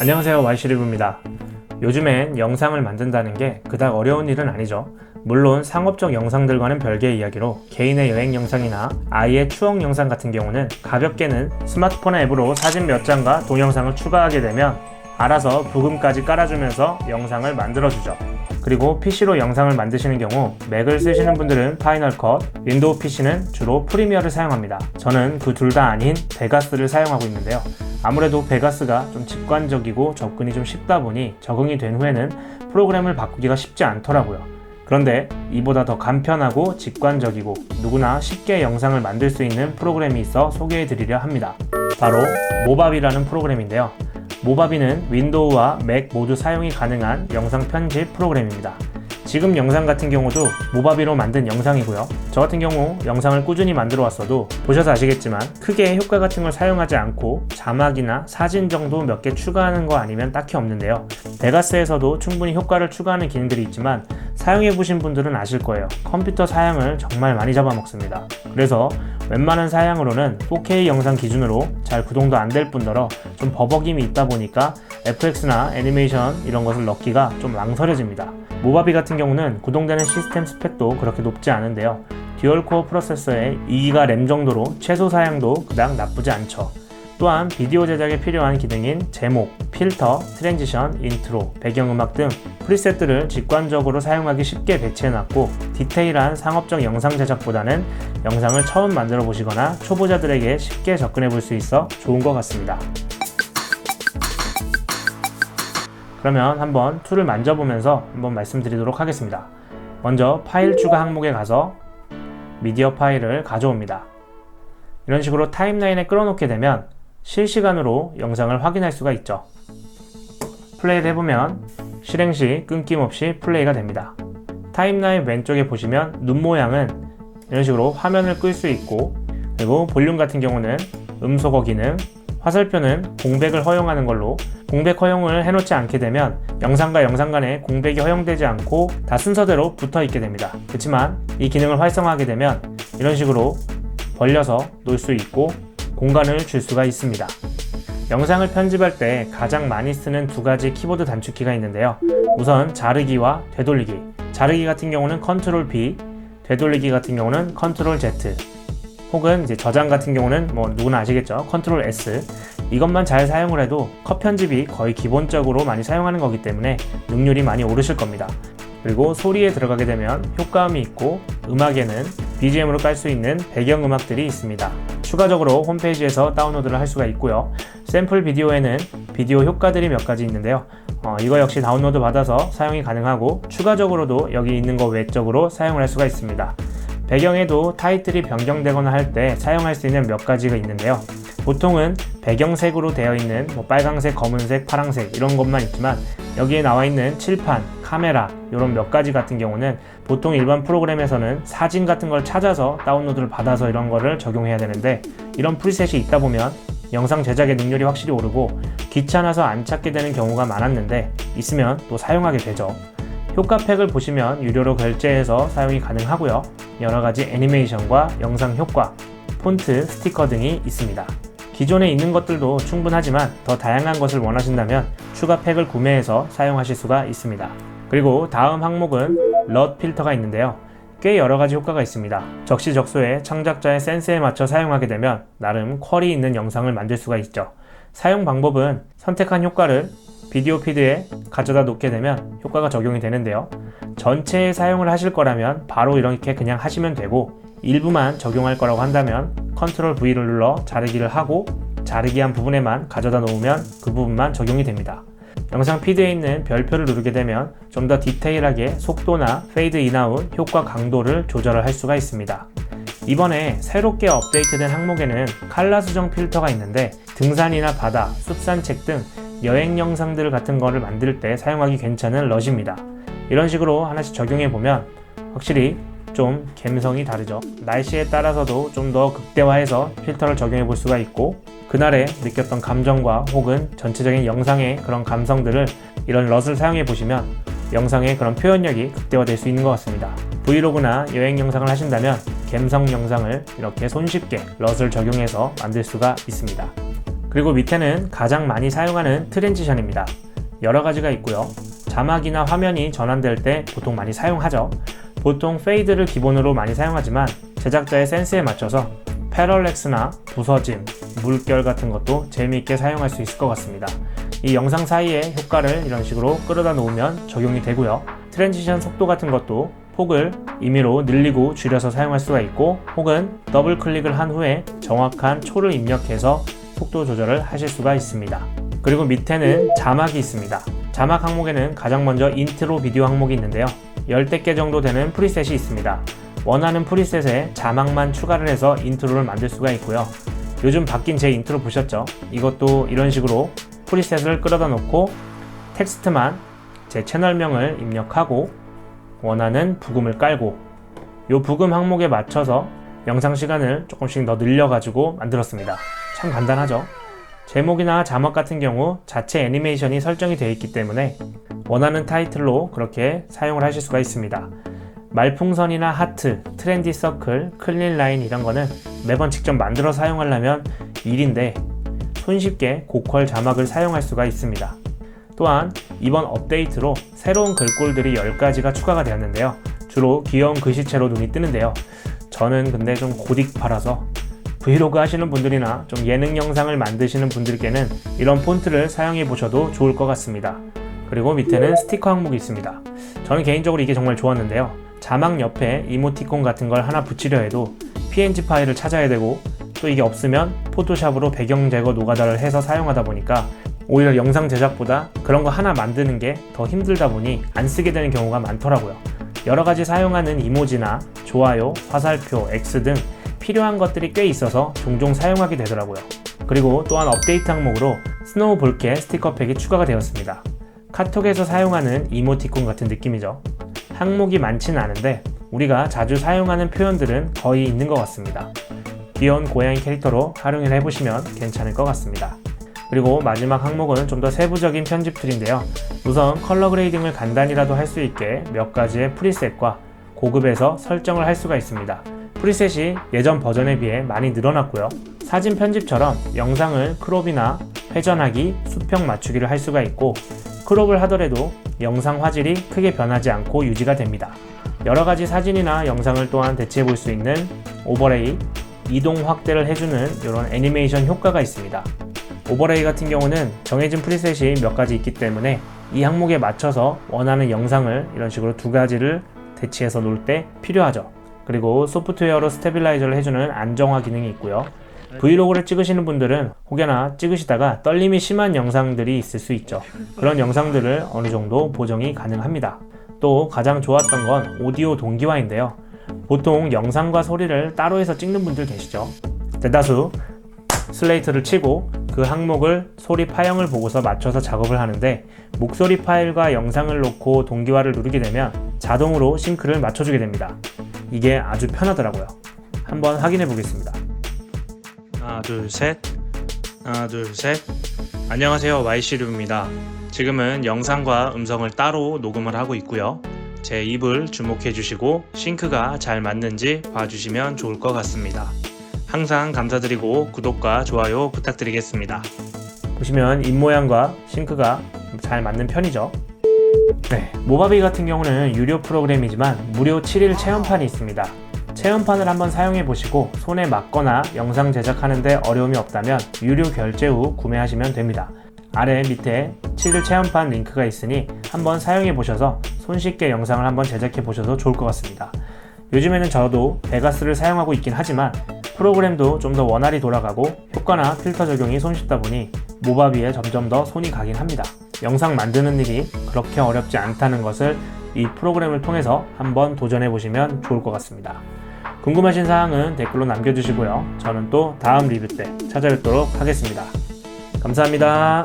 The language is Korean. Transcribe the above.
안녕하세요, Y씨리브입니다. 요즘엔 영상을 만든다는 게 그닥 어려운 일은 아니죠. 물론 상업적 영상들과는 별개의 이야기로 개인의 여행 영상이나 아이의 추억 영상 같은 경우는 가볍게는 스마트폰 앱으로 사진 몇 장과 동영상을 추가하게 되면 알아서 부금까지 깔아주면서 영상을 만들어주죠. 그리고 PC로 영상을 만드시는 경우 맥을 쓰시는 분들은 파이널 컷, 윈도우 PC는 주로 프리미어를 사용합니다. 저는 그 둘 다 아닌 베가스를 사용하고 있는데요. 아무래도 베가스가 좀 직관적이고 접근이 좀 쉽다 보니 적응이 된 후에는 프로그램을 바꾸기가 쉽지 않더라고요. 그런데 이보다 더 간편하고 직관적이고 누구나 쉽게 영상을 만들 수 있는 프로그램이 있어 소개해 드리려 합니다. 바로 모바비라는 프로그램인데요. 모바비는 윈도우와 맥 모두 사용이 가능한 영상 편집 프로그램입니다. 지금 영상 같은 경우도 모바비로 만든 영상이고요. 저 같은 경우 영상을 꾸준히 만들어 왔어도 보셔서 아시겠지만 크게 효과 같은 걸 사용하지 않고 자막이나 사진 정도 몇 개 추가하는 거 아니면 딱히 없는데요. 베가스에서도 충분히 효과를 추가하는 기능들이 있지만 사용해보신 분들은 아실 거예요. 컴퓨터 사양을 정말 많이 잡아먹습니다. 그래서 웬만한 사양으로는 4K 영상 기준으로 잘 구동도 안 될 뿐더러 좀 버벅임이 있다 보니까 FX나 애니메이션 이런 것을 넣기가 좀 망설여집니다. 모바비 같은 경우는 구동되는 시스템 스펙도 그렇게 높지 않은데요. 듀얼코어 프로세서에 2기가 램 정도로 최소 사양도 그닥 나쁘지 않죠. 또한 비디오 제작에 필요한 기능인 제목, 필터, 트랜지션, 인트로, 배경음악 등 프리셋들을 직관적으로 사용하기 쉽게 배치해놨고 디테일한 상업적 영상 제작보다는 영상을 처음 만들어 보시거나 초보자들에게 쉽게 접근해 볼 수 있어 좋은 것 같습니다. 그러면 한번 툴을 만져보면서 한번 말씀드리도록 하겠습니다. 먼저 파일 추가 항목에 가서 미디어 파일을 가져옵니다. 이런 식으로 타임라인에 끌어놓게 되면 실시간으로 영상을 확인할 수가 있죠. 플레이를 해보면 실행 시 끊김없이 플레이가 됩니다. 타임라인 왼쪽에 보시면 눈 모양은 이런 식으로 화면을 끌 수 있고, 그리고 볼륨 같은 경우는 음소거 기능, 화살표는 공백을 허용하는 걸로 공백 허용을 해놓지 않게 되면 영상과 영상 간에 공백이 허용되지 않고 다 순서대로 붙어 있게 됩니다. 그렇지만 이 기능을 활성화하게 되면 이런 식으로 벌려서 놓을 수 있고 공간을 줄 수가 있습니다. 영상을 편집할 때 가장 많이 쓰는 두 가지 키보드 단축키가 있는데요. 우선 자르기와 되돌리기. 자르기 같은 경우는 컨트롤 B, 되돌리기 같은 경우는 컨트롤 Z, 혹은 이제 저장 같은 경우는 뭐 누구나 아시겠죠? 컨트롤 S. 이것만 잘 사용을 해도 컷 편집이 거의 기본적으로 많이 사용하는 거기 때문에 능률이 많이 오르실 겁니다. 그리고 소리에 들어가게 되면 효과음이 있고 음악에는 BGM으로 깔 수 있는 배경음악들이 있습니다. 추가적으로 홈페이지에서 다운로드를 할 수가 있고요. 샘플 비디오에는 비디오 효과들이 몇 가지 있는데요. 이거 역시 다운로드 받아서 사용이 가능하고 추가적으로도 여기 있는 거 외적으로 사용을 할 수가 있습니다. 배경에도 타이틀이 변경되거나 할 때 사용할 수 있는 몇 가지가 있는데요. 보통은 배경색으로 되어 있는 빨강색, 검은색, 파랑색 이런 것만 있지만 여기에 나와 있는 칠판, 카메라 이런 몇 가지 같은 경우는 보통 일반 프로그램에서는 사진 같은 걸 찾아서 다운로드를 받아서 이런 거를 적용해야 되는데 이런 프리셋이 있다 보면 영상 제작의 능률이 확실히 오르고 귀찮아서 안 찾게 되는 경우가 많았는데 있으면 또 사용하게 되죠. 효과팩을 보시면 유료로 결제해서 사용이 가능하고요. 여러가지 애니메이션과 영상 효과, 폰트, 스티커 등이 있습니다. 기존에 있는 것들도 충분하지만 더 다양한 것을 원하신다면 추가 팩을 구매해서 사용하실 수가 있습니다. 그리고 다음 항목은 LUT 필터가 있는데요. 꽤 여러가지 효과가 있습니다. 적시적소에 창작자의 센스에 맞춰 사용하게 되면 나름 퀄이 있는 영상을 만들 수가 있죠. 사용 방법은 선택한 효과를 비디오 피드에 가져다 놓게 되면 효과가 적용이 되는데요. 전체에 사용을 하실 거라면 바로 이렇게 그냥 하시면 되고 일부만 적용할 거라고 한다면 컨트롤 V를 눌러 자르기를 하고 자르기 한 부분에만 가져다 놓으면 그 부분만 적용이 됩니다. 영상 피드에 있는 별표를 누르게 되면 좀 더 디테일하게 속도나 페이드 인아웃, 효과 강도를 조절을 할 수가 있습니다. 이번에 새롭게 업데이트된 항목에는 칼라 수정 필터가 있는데 등산이나 바다, 숲산책 등 여행 영상들 같은 거를 만들 때 사용하기 괜찮은 럿입니다. 이런 식으로 하나씩 적용해 보면 확실히 좀 감성이 다르죠. 날씨에 따라서도 좀 더 극대화해서 필터를 적용해 볼 수가 있고 그날에 느꼈던 감정과 혹은 전체적인 영상의 그런 감성들을 이런 럿을 사용해 보시면 영상의 그런 표현력이 극대화될 수 있는 것 같습니다. 브이로그나 여행 영상을 하신다면 감성 영상을 이렇게 손쉽게 럿을 적용해서 만들 수가 있습니다. 그리고 밑에는 가장 많이 사용하는 트랜지션입니다. 여러 가지가 있고요. 자막이나 화면이 전환될 때 보통 많이 사용하죠. 보통 페이드를 기본으로 많이 사용하지만 제작자의 센스에 맞춰서 패럴렉스나 부서짐, 물결 같은 것도 재미있게 사용할 수 있을 것 같습니다. 이 영상 사이에 효과를 이런 식으로 끌어다 놓으면 적용이 되고요. 트랜지션 속도 같은 것도 폭을 임의로 늘리고 줄여서 사용할 수가 있고, 혹은 더블 클릭을 한 후에 정확한 초를 입력해서 속도 조절을 하실 수가 있습니다. 그리고 밑에는 자막이 있습니다. 자막 항목에는 가장 먼저 인트로 비디오 항목이 있는데요. 열댓 개 정도 되는 프리셋이 있습니다. 원하는 프리셋에 자막만 추가를 해서 인트로를 만들 수가 있고요. 요즘 바뀐 제 인트로 보셨죠? 이것도 이런 식으로 프리셋을 끌어다 놓고 텍스트만 제 채널명을 입력하고 원하는 부금을 깔고, 이 부금 항목에 맞춰서 영상 시간을 조금씩 더 늘려가지고 만들었습니다. 참 간단하죠? 제목이나 자막 같은 경우 자체 애니메이션이 설정이 되어 있기 때문에 원하는 타이틀로 그렇게 사용을 하실 수가 있습니다. 말풍선이나 하트, 트렌디 서클, 클린 라인 이런 거는 매번 직접 만들어 사용하려면 일인데 손쉽게 고퀄 자막을 사용할 수가 있습니다. 또한 이번 업데이트로 새로운 글꼴들이 10가지가 추가가 되었는데요. 주로 귀여운 글씨체로 눈이 뜨는데요. 저는 근데 좀 고딕파라서 브이로그 하시는 분들이나 좀 예능 영상을 만드시는 분들께는 이런 폰트를 사용해 보셔도 좋을 것 같습니다. 그리고 밑에는 스티커 항목이 있습니다. 저는 개인적으로 이게 정말 좋았는데요. 자막 옆에 이모티콘 같은 걸 하나 붙이려 해도 PNG 파일을 찾아야 되고, 또 이게 없으면 포토샵으로 배경 제거 노가다를 해서 사용하다 보니까 오히려 영상 제작보다 그런 거 하나 만드는 게 더 힘들다 보니 안 쓰게 되는 경우가 많더라고요. 여러 가지 사용하는 이모지나 좋아요, 화살표, X 등 필요한 것들이 꽤 있어서 종종 사용하게 되더라고요. 그리고 또한 업데이트 항목으로 스노우 볼케 스티커 팩이 추가가 되었습니다. 카톡에서 사용하는 이모티콘 같은 느낌이죠. 항목이 많지는 않은데 우리가 자주 사용하는 표현들은 거의 있는 것 같습니다. 귀여운 고양이 캐릭터로 활용을 해보시면 괜찮을 것 같습니다. 그리고 마지막 항목은 좀 더 세부적인 편집 툴인데요. 우선 컬러 그레이딩을 간단히라도 할 수 있게 몇 가지의 프리셋과 고급에서 설정을 할 수가 있습니다. 프리셋이 예전 버전에 비해 많이 늘어났고요. 사진 편집처럼 영상을 크롭이나 회전하기, 수평 맞추기를 할 수가 있고, 크롭을 하더라도 영상 화질이 크게 변하지 않고 유지가 됩니다. 여러 가지 사진이나 영상을 또한 대체해 볼 수 있는 오버레이, 이동 확대를 해주는 이런 애니메이션 효과가 있습니다. 오버레이 같은 경우는 정해진 프리셋이 몇 가지 있기 때문에 이 항목에 맞춰서 원하는 영상을 이런 식으로 두 가지를 대치해서 놓을 때 필요하죠. 그리고 소프트웨어로 스테빌라이저를 해주는 안정화 기능이 있고요. 브이로그를 찍으시는 분들은 혹여나 찍으시다가 떨림이 심한 영상들이 있을 수 있죠. 그런 영상들을 어느 정도 보정이 가능합니다. 또 가장 좋았던 건 오디오 동기화인데요. 보통 영상과 소리를 따로 해서 찍는 분들 계시죠. 대다수 슬레이트를 치고 그 항목을 소리 파형을 보고서 맞춰서 작업을 하는데, 목소리 파일과 영상을 놓고 동기화를 누르게 되면 자동으로 싱크를 맞춰주게 됩니다. 이게 아주 편하더라고요. 한번 확인해 보겠습니다. 하나 둘 셋, 하나 둘 셋. 안녕하세요, YC류입니다. 지금은 영상과 음성을 따로 녹음을 하고 있고요. 제 입을 주목해 주시고 싱크가 잘 맞는지 봐주시면 좋을 것 같습니다. 항상 감사드리고 구독과 좋아요 부탁드리겠습니다. 보시면 입 모양과 싱크가 잘 맞는 편이죠. 네, 모바비 같은 경우는 유료 프로그램이지만 무료 7일 체험판이 있습니다. 체험판을 한번 사용해 보시고 손에 맞거나 영상 제작하는데 어려움이 없다면 유료 결제 후 구매하시면 됩니다. 아래 밑에 7일 체험판 링크가 있으니 한번 사용해 보셔서 손쉽게 영상을 한번 제작해 보셔도 좋을 것 같습니다. 요즘에는 저도 베가스를 사용하고 있긴 하지만 프로그램도 좀 더 원활히 돌아가고 효과나 필터 적용이 손쉽다 보니 모바비에 점점 더 손이 가긴 합니다. 영상 만드는 일이 그렇게 어렵지 않다는 것을 이 프로그램을 통해서 한번 도전해 보시면 좋을 것 같습니다. 궁금하신 사항은 댓글로 남겨주시고요. 저는 또 다음 리뷰 때 찾아뵙도록 하겠습니다. 감사합니다.